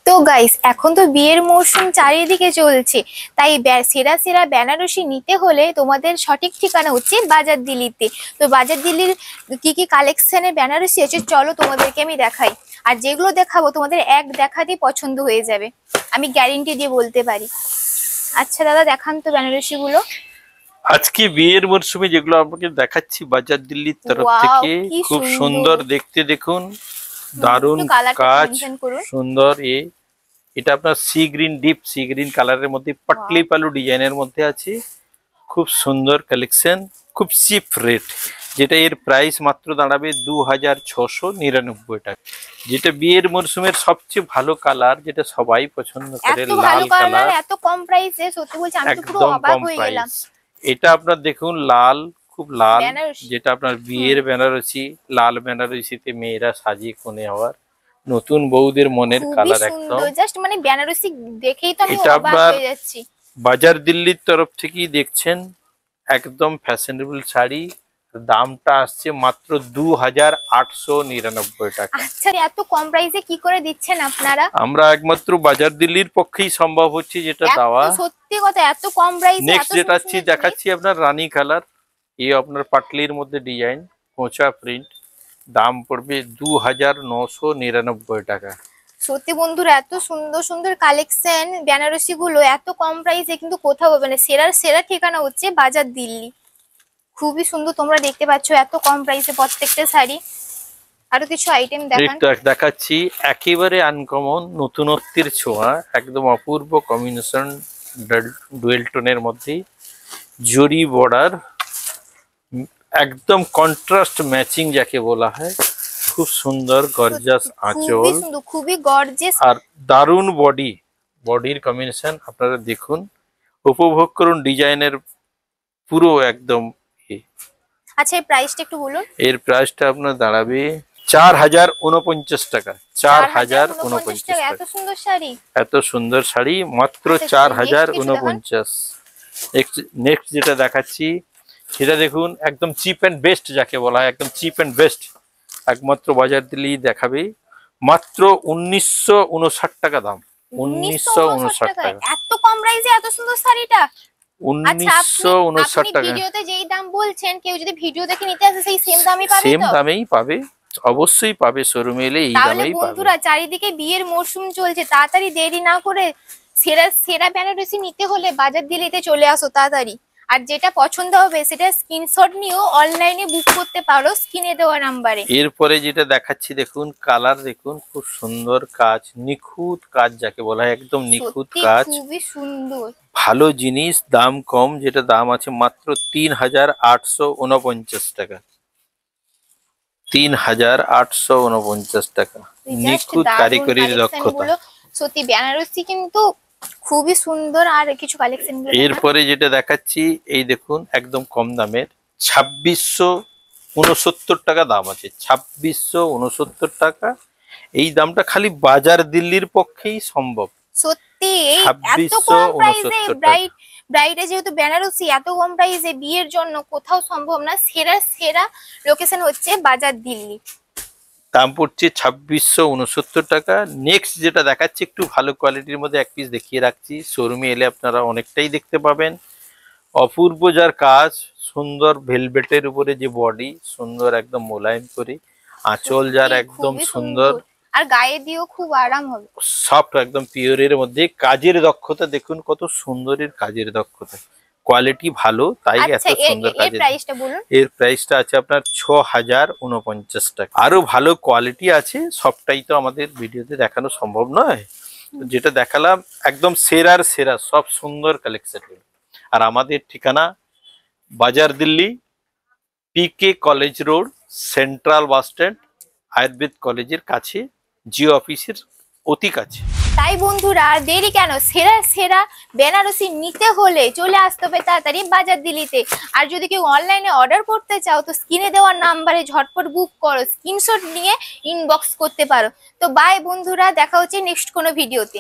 তো গাইস, এখন তো বিয়ের মৌসুম চারিদিকে চলছে। তাই সেরা সেরা বেনারসি নিতে হলে তোমাদের সঠিক ঠিকানা হচ্ছে বাজার দিল্লিতে। তো বাজার দিল্লির কি কি কালেকশনের বেনারসি আছে চলো তোমাদেরকে আমি দেখাই। আর যেগুলো দেখাবো তোমাদের এক দেখাতেই পছন্দ হয়ে যাবে, আমি গ্যারেন্টি দিয়ে বলতে পারি। আচ্ছা দাদা, দেখান তো বেনারসি গুলো। আজকে বিয়ের মরশুমে যেগুলো আপনাকে দেখাচ্ছি বাজার দিল্লির তরফ ওয়াও, থেকে, কি খুব সুন্দর। সুন্দর দেখতে, দেখুন দারুণ একটু কালারটা কাজ, মেনশন করুন। সুন্দর। এটা আপনার sea green, deep sea green কালারের মধ্যে ওয়াও, পাটলি পালু ডিজাইনের মধ্যে আছে। খুব সুন্দর কালেকশন, খুব চিপ রেট, যেটা এর প্রাইস মাত্র দাঁড়াবে 2699 টাকা। যেটা বিয়ের মরশুমের সবচেয়ে ভালো কালার, যেটা সবাই পছন্দ করে, এত ভালো লাল কালার কালার। এত কম প্রাইসে, সত্যি বলছি আমি তো পুরো একদম অবাক কম হয়ে গেলাম। প্রাইস। এটা আপনার দেখুন লাল, খুব লাল, বেনারসি। যেটা আপনার হুম। বিয়ের বেনারসি। লাল বেনারসিতে মেয়েরা সাজিয়ে কোণে হওয়ার নতুন বউদের মনের খুবই কালার একদম। সুন্দর, জাস্ট মানে বেনারসি দেখেই তো আমি এটা অবাক আপনার হয়ে যাচ্ছি। বাজার দিল্লির তরফ থেকেই দেখছেন, একদম ফ্যাশনেবল শাড়ি। দামটা আসছে মাত্র 2899 টাকা। আচ্ছা, এত কম প্রাইসে কি করে দিচ্ছেন আপনারা? আমরা একমাত্র বাজার দিল্লির পক্ষেই সম্ভব হচ্ছে যেটা এত, দেওয়া। সত্যি কথা, এত কম প্রাইসে এত নেক্সট যেটা সুন্দর সুন্দর জিনিস। দেখাচ্ছি আপনার রানী কালার। আপনার পাটলির মধ্যে ডিজাইন, কোঁচা প্রিন্ট। দাম পড়বে 2999 টাকা। সত্যি বন্ধুরা, এত সুন্দর সুন্দর কালেকশন বেনারসি গুলো এত কম প্রাইসে কিন্তু কোথাও হবে না। সেরার সেরা ঠিকানা হচ্ছে বাজার দিল্লি। খুবই সুন্দর, তোমরা দেখতে পাচ্ছ এত কম প্রাইসে প্রত্যেকটা শাড়ি। আরো কিছু আইটেম দেখান। দেখাচ্ছি একেবারে আনকমন, নতুনত্বের ছোঁয়া, একদম অপূর্ব কম্বিনেশন। ডুয়েল টোনের মধ্যে জরি বর্ডার, একদম কন্ট্রাস্ট ম্যাচিং যাকে বলা হয়। খুব সুন্দর গর্জাস খুবই আঁচল, সুন্দর, খুবই গর্জিয়াস। আর দারুণ বডির কম্বিনেশন। আপনারা দেখুন, উপভোগ করুন ডিজাইনের পুরো একদম আচ্ছা, এই প্রাইসটা একটু বলুন। এর প্রাইসটা আপনার দাঁড়াবে 4049 টাকা। 4049 টাকা এত টাকা। সুন্দর শাড়ি। এত সুন্দর শাড়ি মাত্র আচ্ছা, next কিছু দেখান। 4049। নেক্সট যেটা দেখাচ্ছি সেটা দেখুন, একদম চিপ অ্যান্ড বেস্ট যাকে বলা হয়, একদম চিপ অ্যান্ড বেস্ট। একমাত্র বাজার দিল্লি দেখাবে, মাত্র 1959 টাকা দাম। 1959 টাকায় টাকা। এত কম প্রাইসে এত সুন্দর শাড়িটা। আচ্ছা, আপনি 1959 আপনি টাকা। ভিডিওতে যেই দাম বলছেন, কেউ যদি ভিডিও দেখে নিতে আসে সেই সেম দামই পাবে সেম তো? দামেই পাবে, অবশ্যই পাবে, শোরুমে এলে এই তাহলে দামেই পাবে। বন্ধুরা, চারিদিকে বিয়ের মরশুম চলছে, তাড়াতাড়ি দেরি না করে সেরা সেরা বেনারসি নিতে হলে বাজার দিল্লিতে চলে আসো তাড়াতাড়ি। আর যেটা পছন্দ হবে সেটা স্ক্রিনশট নিয়েও অনলাইনে বুক করতে পারো স্ক্রিনে দেওয়া নাম্বারে। এরপরে যেটা দেখাচ্ছি দেখুন, কালার দেখুন, খুব সুন্দর কাজ, নিখুঁত কাজ যাকে বলা হয়, একদম নিখুঁত সত্যি কাজ। খুবই সুন্দর। ভালো জিনিস, দাম কম, যেটা দাম আছে মাত্র 3849 টাকা। 3849 টাকা। জাস্ট নিখুঁত দারুণ কারিগরির কালেকশন দক্ষতা। গুলো। সত্যি বেনারসি কিন্তু খুবই সুন্দর। আর কিছু কালেকশন গুলো দেখান। এরপরে যেটা দেখাচ্ছি, এই দেখুন, একদম কম দামের 2669 টাকা দাম আছে। 2669 টাকা। এই দামটা খালি বাজার দিল্লির পক্ষেই সম্ভব। সত্যি এই এত কম প্রাইসে 2669 টাকা। ব্রাইডে যেহেতু বেনারসি এত কম প্রাইসে বিয়ের জন্য কোথাও সম্ভব না। সেরা সেরা লোকেশন হচ্ছে বাজার দিল্লি। দাম পড়ছে 2669 টাকা। নেক্সট যেটা দেখাচ্ছি, একটু ভালো কোয়ালিটির মধ্যে এক পিস দেখিয়ে রাখছি, শোরুমে এলে আপনারা অনেকটাই দেখতে পাবেন। অপূর্ব যার কাজ, সুন্দর ভেলভেটের উপরে যে বডি, সুন্দর একদম মোলায়েম করে আঁচল, যার সত্যি একদম খুবই সুন্দর আর গায়ে দিয়েও খুব আরাম হবে। সফট, একদম পিওরের মধ্যে। কাজের দক্ষতা দেখুন, কত সুন্দরের কাজের দক্ষতা, কোয়ালিটি ভালো, তাই এত আচ্ছা, সুন্দর এর কাজের। প্রাইসটা বলুন। এর প্রাইসটা আছে আপনার 6049 টাকা। আরো ভালো কোয়ালিটি আছে, সবটাই তো আমাদের ভিডিওতে দেখানো সম্ভব নয়। তো যেটা দেখালাম একদম সেরার সেরা, সব সুন্দর কালেকশন। আর আমাদের ঠিকানা বাজার Delhi, PK college road, central bus stand, Ayurveda কলেজের কাছে, জিও অফিসের অতি কাছে। তাই বন্ধুরা, আর দেরি কেন? সেরা সেরা বেনারসি নিতে হলে চলে আসতে হবে তাড়াতাড়ি বাজার দিল্লিতে। আর যদি কেউ অনলাইনে অর্ডার করতে চাও তো স্ক্রিনে দেওয়ার নাম্বারে ঝটপট বুক করো, স্ক্রিনশট নিয়ে ইনবক্স করতে পারো। তো বাই বন্ধুরা, দেখা হচ্ছে নেক্সট কোনো ভিডিওতে।